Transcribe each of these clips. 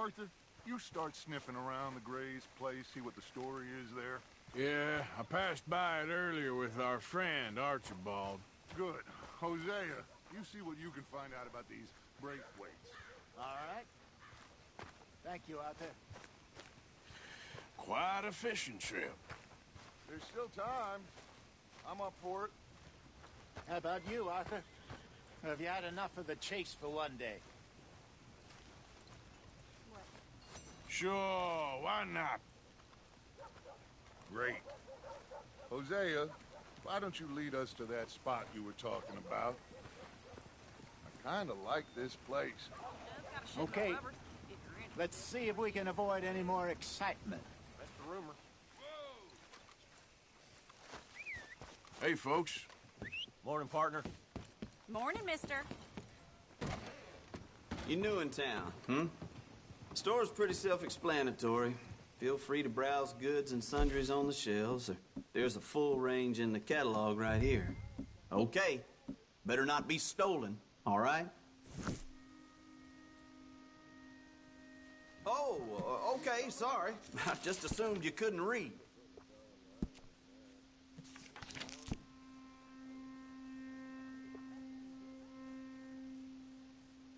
Arthur, you start sniffing around the Gray's place, see what the story is there? Yeah, I passed by it earlier with our friend, Archibald. Good. Hosea, you see what you can find out about these Braithwaites. All right. Thank you, Arthur. Quite a fishing trip. There's still time. I'm up for it. How about you, Arthur? Have you had enough of the chase for one day? Sure, why not? Great. Hosea, why don't you lead us to that spot you were talking about? I kinda like this place. Okay. Let's see if we can avoid any more excitement. That's the rumor. Hey, folks. Morning, partner. Morning, mister. You new in town, hmm? Store's pretty self-explanatory. Feel free to browse goods and sundries on the shelves. There's a full range in the catalog right here. Okay. Better not be stolen, all right? Oh, okay, sorry. I just assumed you couldn't read.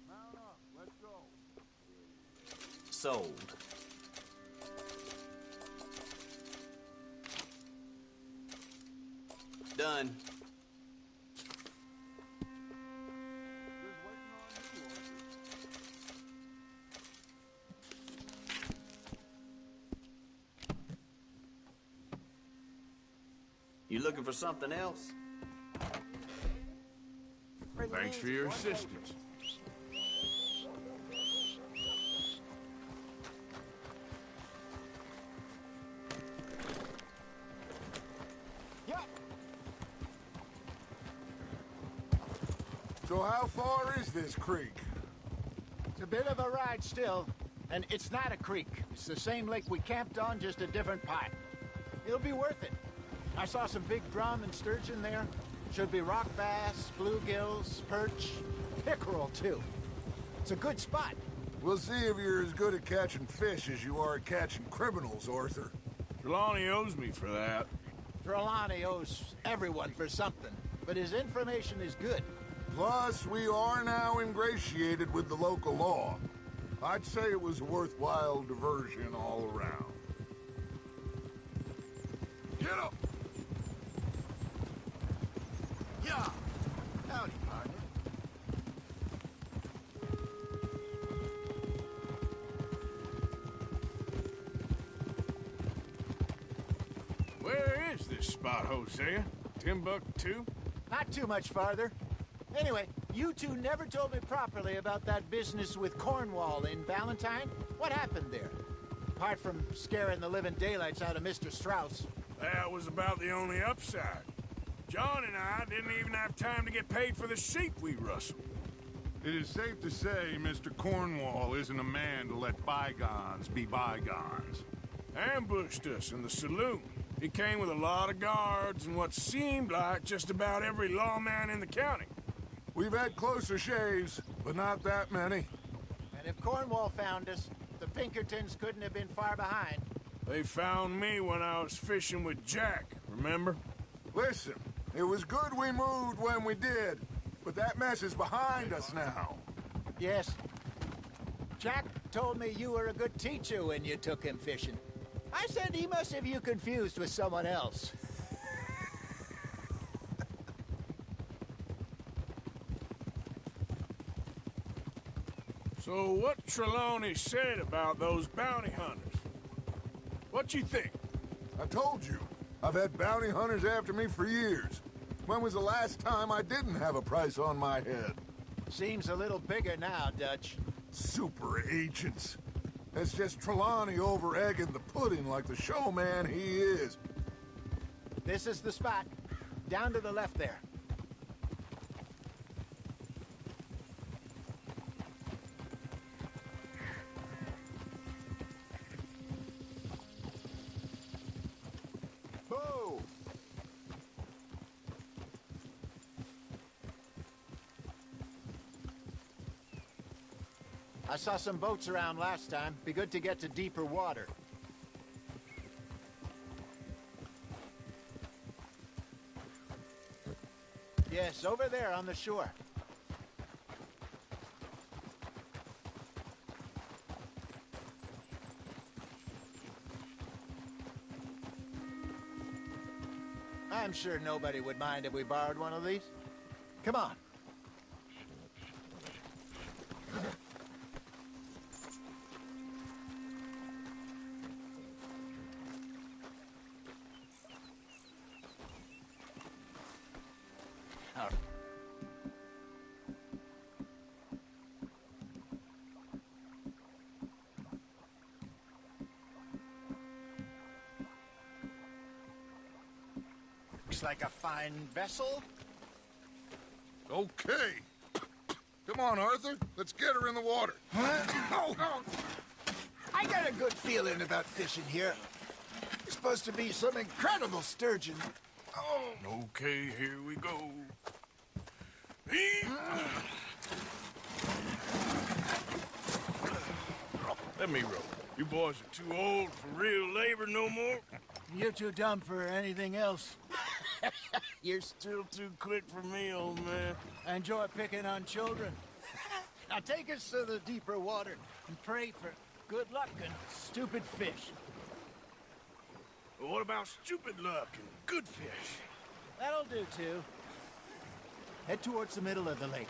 Mount up, let's go. Sold. Done. Just waiting on you, Arthur. You looking for something else? Thanks for your assistance. So how far is this creek? It's a bit of a ride still, and it's not a creek. It's the same lake we camped on, just a different part. It'll be worth it. I saw some big drum and sturgeon there. Should be rock bass, bluegills, perch, pickerel too. It's a good spot. We'll see if you're as good at catching fish as you are at catching criminals, Arthur. Trelawney owes me for that. Trelawney owes everyone for something, but his information is good. Plus, we are now ingratiated with the local law. I'd say it was a worthwhile diversion all around. Get up! Yeah. Howdy, partner. Where is this spot, Hosea? Timbuktu? Not too much farther. Anyway, you two never told me properly about that business with Cornwall in Valentine. What happened there? Apart from scaring the living daylights out of Mr. Strauss. That was about the only upside. John and I didn't even have time to get paid for the sheep we rustled. It is safe to say Mr. Cornwall isn't a man to let bygones be bygones. Ambushed us in the saloon. He came with a lot of guards and what seemed like just about every lawman in the county. We've had closer shaves, but not that many. And if Cornwall found us, the Pinkertons couldn't have been far behind. They found me when I was fishing with Jack, remember? Listen, it was good we moved when we did, but that mess is behind us now. Yes. Jack told me you were a good teacher when you took him fishing. I said he must have you confused with someone else. So what Trelawney said about those bounty hunters? What you think? I told you, I've had bounty hunters after me for years. When was the last time I didn't have a price on my head? Seems a little bigger now, Dutch. Super agents. It's just Trelawney over-egging the pudding like the showman he is. This is the spot. Down to the left there. Whoa! I saw some boats around last time. Be good to get to deeper water. Yes, over there on the shore. I'm sure nobody would mind if we borrowed one of these. Come on. Looks like a fine vessel. Okay. Come on, Arthur. Let's get her in the water. Oh. I got a good feeling about fishing here. It's supposed to be some incredible sturgeon. Oh. Okay, here we go. Let me row. You boys are too old for real labor no more. You're too dumb for anything else. You're still too quick for me, old man. I enjoy picking on children. Now take us to the deeper water and pray for good luck and stupid fish. Well, what about stupid luck and good fish? That'll do, too. Head towards the middle of the lake.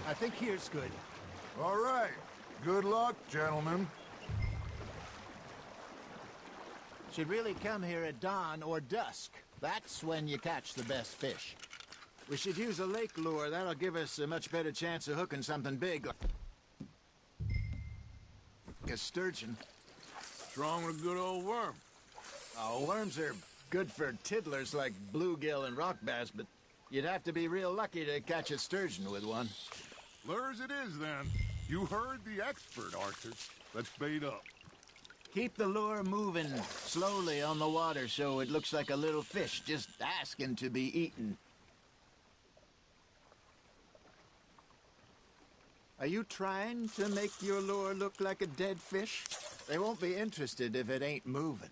I think here's good. All right. Good luck, gentlemen. Should really come here at dawn or dusk. That's when you catch the best fish. We should use a lake lure. That'll give us a much better chance of hooking something big. Like a sturgeon. What's wrong with a good old worm? Oh, worms are good for tiddlers like bluegill and rock bass, but you'd have to be real lucky to catch a sturgeon with one. Lures it is, then. You heard the expert, Arthur. Let's bait up. Keep the lure moving slowly on the water so it looks like a little fish just asking to be eaten. Are you trying to make your lure look like a dead fish? They won't be interested if it ain't moving.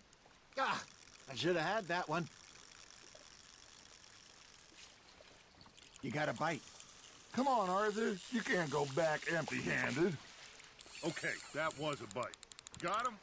Ah, I should have had that one. You got a bite. Come on, Arthur. You can't go back empty-handed. Okay, that was a bite. Got him?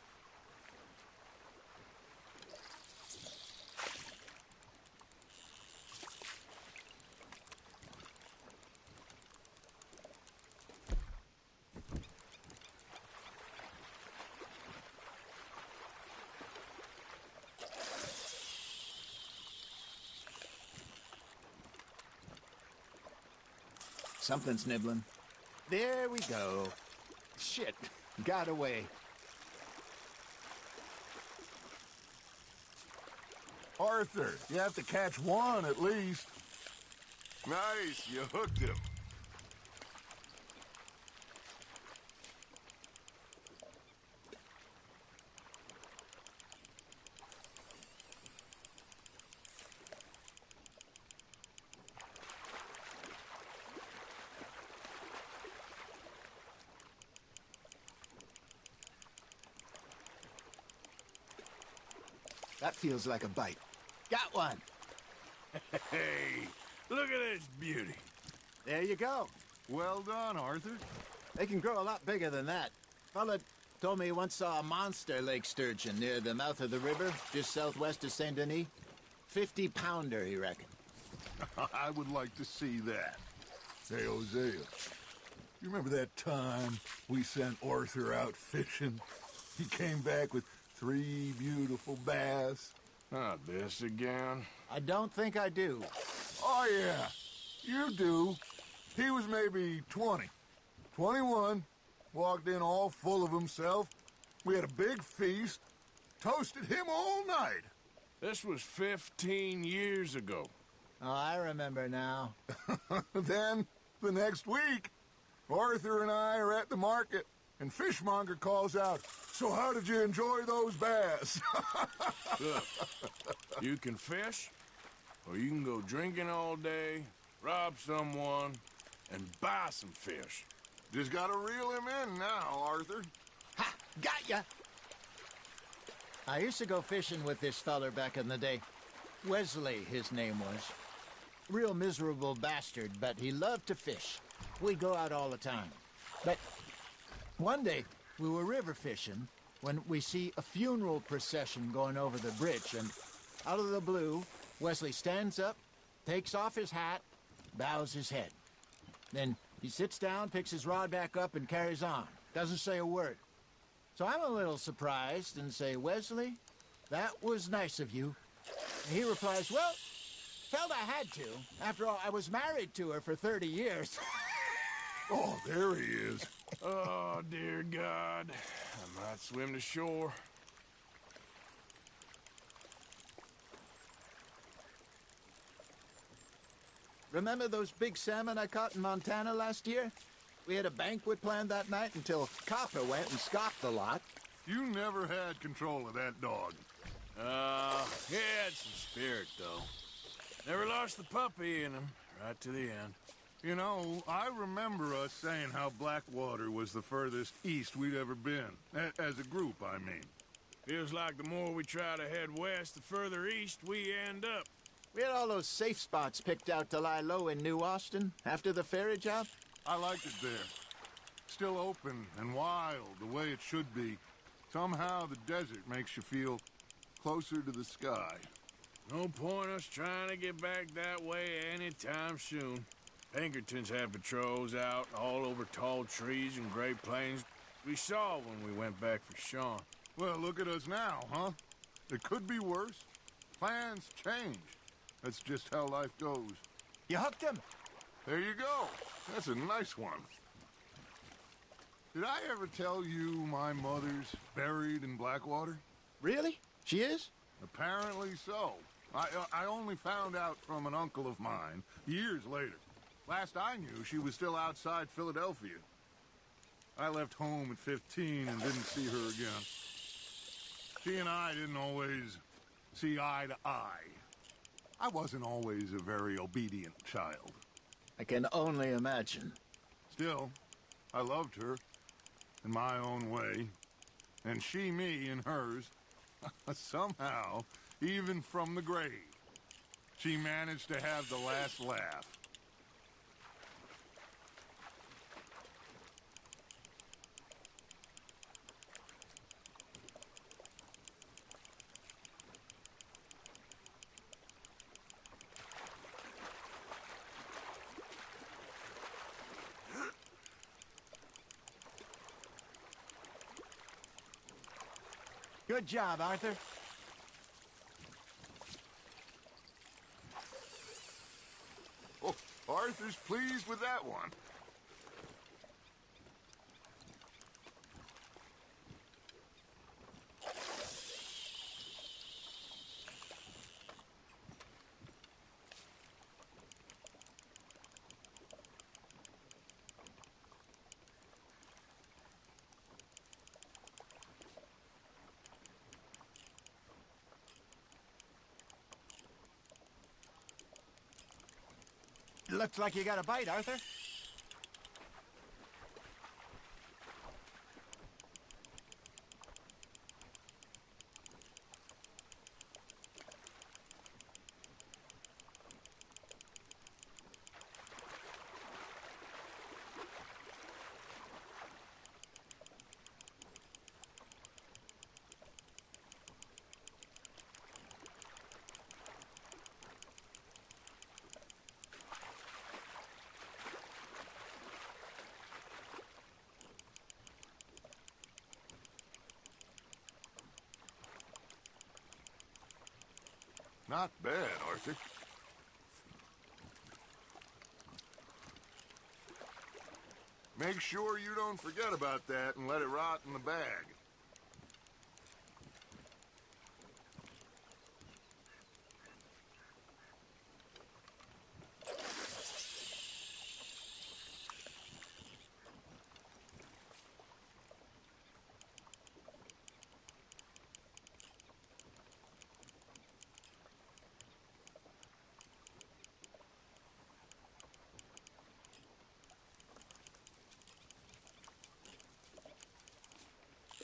Something's nibbling. There we go. Shit, got away. Arthur, you have to catch one at least. Nice, you hooked him. That feels like a bite. Got one. Hey, look at this beauty. There you go. Well done, Arthur. They can grow a lot bigger than that. Fella told me he once saw a monster lake sturgeon near the mouth of the river, just southwest of Saint Denis. 50-pounder, he reckoned. I would like to see that. Hey, Hosea, you remember that time we sent Arthur out fishing? He came back with 3 beautiful bass. Not this again. I don't think I do. Oh, yeah, you do. He was maybe 20, 21, walked in all full of himself. We had a big feast, toasted him all night. This was 15 years ago. Oh, I remember now. Then, the next week, Arthur and I are at the market, and Fishmonger calls out, "So how did you enjoy those bass?" Look, you can fish, or you can go drinking all day, rob someone, and buy some fish. Just gotta reel him in now, Arthur. Ha! Got ya! I used to go fishing with this feller back in the day. Wesley, his name was. Real miserable bastard, but he loved to fish. We'd go out all the time. But one day, we were river fishing when we see a funeral procession going over the bridge, and out of the blue, Wesley stands up, takes off his hat, bows his head. Then he sits down, picks his rod back up, and carries on. Doesn't say a word. So I'm a little surprised and say, "Wesley, that was nice of you." And he replies, "Well, felt I had to. After all, I was married to her for 30 years. Oh, there he is. Oh, dear God. I might swim to shore. Remember those big salmon I caught in Montana last year? We had a banquet planned that night until Copper went and scoffed a lot. You never had control of that dog. He had some spirit, though. Never lost the puppy in him, right to the end. You know, I remember us saying how Blackwater was the furthest east we'd ever been. As a group, I mean. Feels like the more we try to head west, the further east we end up. We had all those safe spots picked out to lie low in New Austin after the ferry job. I liked it there. Still open and wild, the way it should be. Somehow the desert makes you feel closer to the sky. No point us trying to get back that way anytime soon. Pinkertons had patrols out all over tall trees and Great Plains. We saw when we went back for Sean. Well, look at us now, huh? It could be worse. Plans change. That's just how life goes. You hooked him? There you go. That's a nice one. Did I ever tell you my mother's buried in Blackwater? Really? She is? Apparently so. I only found out from an uncle of mine years later. Last I knew, she was still outside Philadelphia. I left home at 15 and didn't see her again. She and I didn't always see eye to eye. I wasn't always a very obedient child. I can only imagine. Still, I loved her in my own way, and she me in hers. Somehow, even from the grave, she managed to have the last laugh. Good job, Arthur. Oh, Arthur's pleased with that one. looks like you got a bite, Arthur. Not bad, Arthur. Make sure you don't forget about that and let it rot in the bag.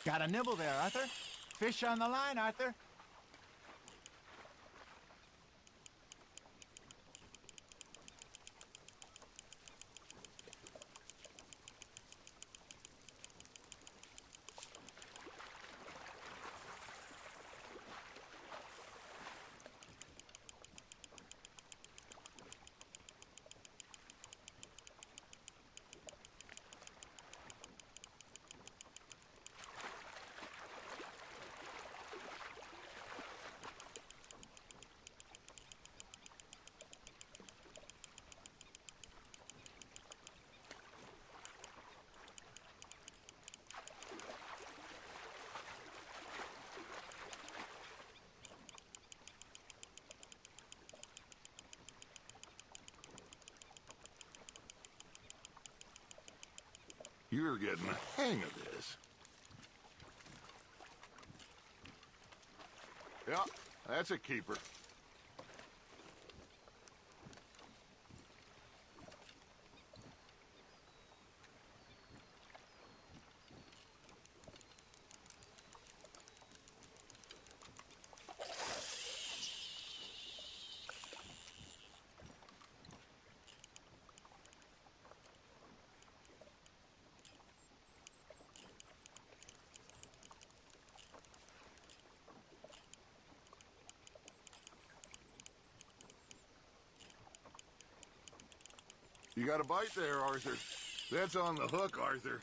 Got a nibble there, Arthur. Fish on the line, Arthur. You're getting the hang of this. Yeah, that's a keeper. You got a bite there, Arthur. That's on the hook, Arthur.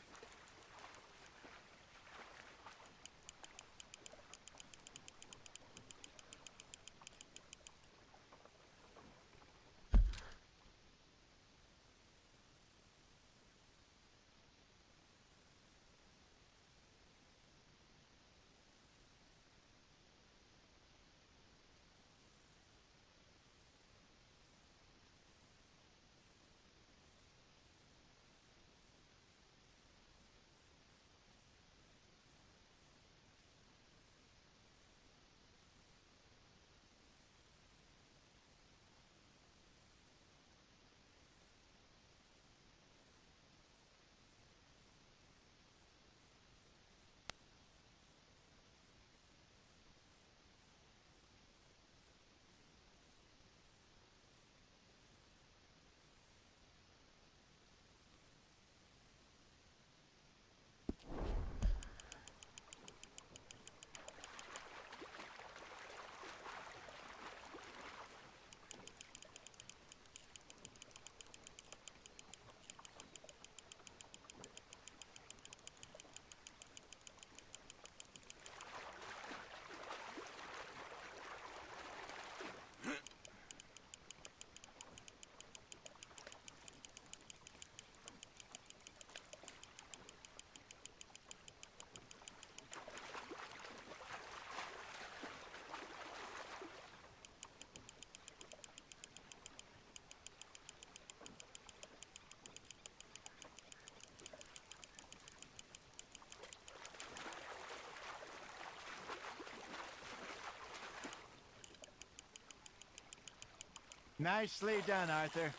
Nicely done, Arthur.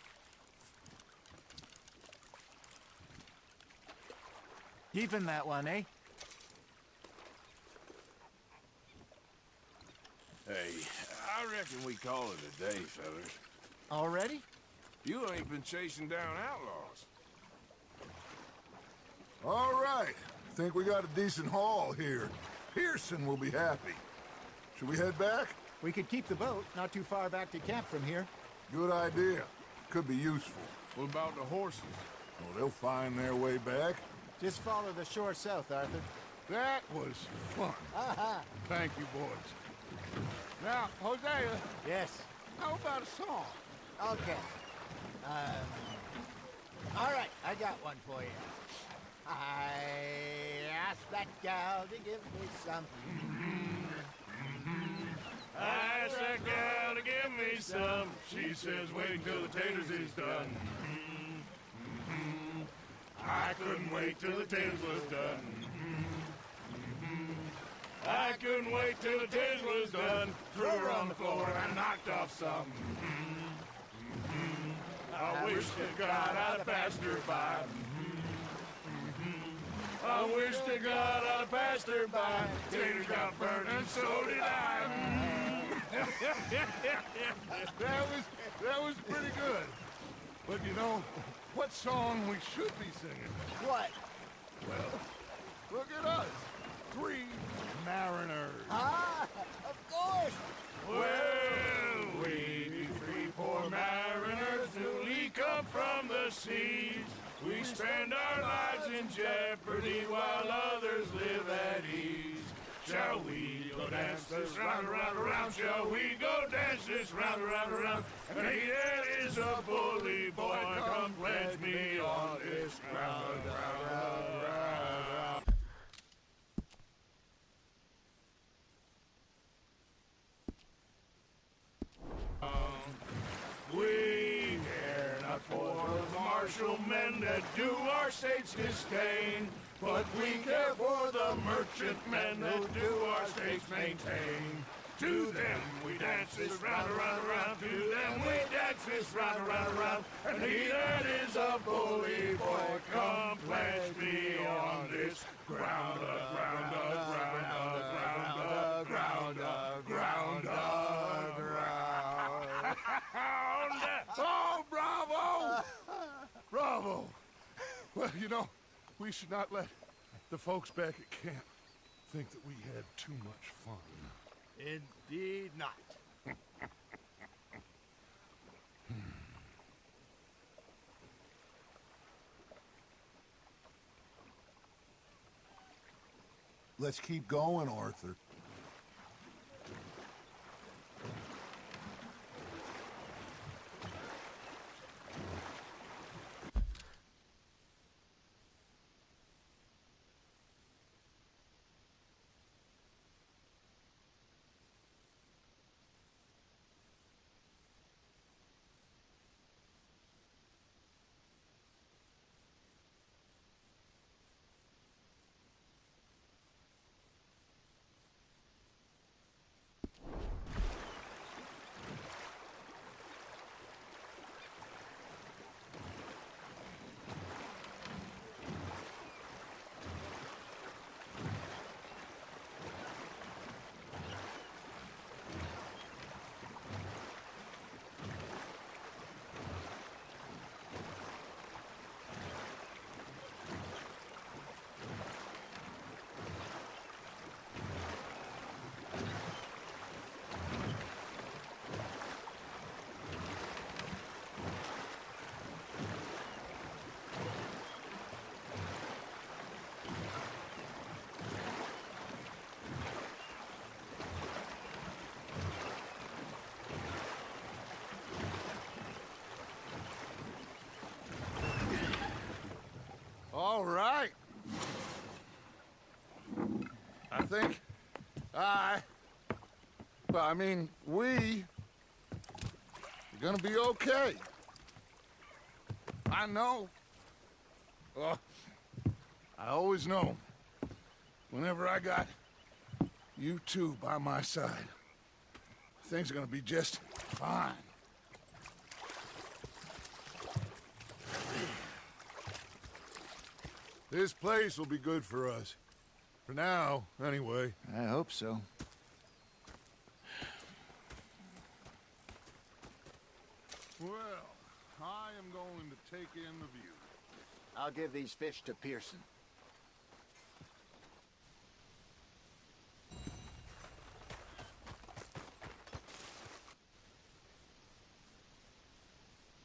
Keeping that one, eh? Hey, I reckon we call it a day, fellas. Already? You ain't been chasing down outlaws. All right. Think we got a decent haul here. Pearson will be happy. Should we head back? We could keep the boat not too far back to camp from here. Good idea. Could be useful. What about the horses? Oh, they'll find their way back. Just follow the shore south, Arthur. That was fun. Thank you, boys. Now, Hosea, Yes. how about a song? Okay. All right, I got one for you. I asked that gal to give me some. I asked that gal to give me some. She says wait till the taters is done. I couldn't wait till the taters was done. I couldn't wait till the taters was done. Threw her on the floor and knocked off some. I wish to God I'd have passed her by. I wish to God I'd have passed her by. Taters got burned and so did I. That was pretty good. But you know, what song we should be singing? What? Well, look at us. 3 mariners. Ah, of course. Well, we be 3 poor mariners newly come from the seas. We spend our lives in jeopardy while others live at ease. Shall we go dance this round, around, around? Shall we go dance this round, around, around? And he that is a bully boy, come pledge me on this ground, round. We care not for the martial men that do our state's disdain, but we care for the merchant men that do our state's maintain. To them we dance this round, around, around. To them we dance this round, around, around. And he that is a bully boy, come pledge me on this ground, ground, ground, ground, ground, ground, ground. Oh, bravo! Bravo! Well, you know, we should not let the folks back at camp think that we had too much fun. Indeed not. Let's keep going, Arthur. All right. I think we're gonna be okay. I know. I always know. Whenever I got you two by my side, things are gonna be just fine. This place will be good for us. For now, anyway. I hope so. Well, I am going to take in the view. I'll give these fish to Pearson.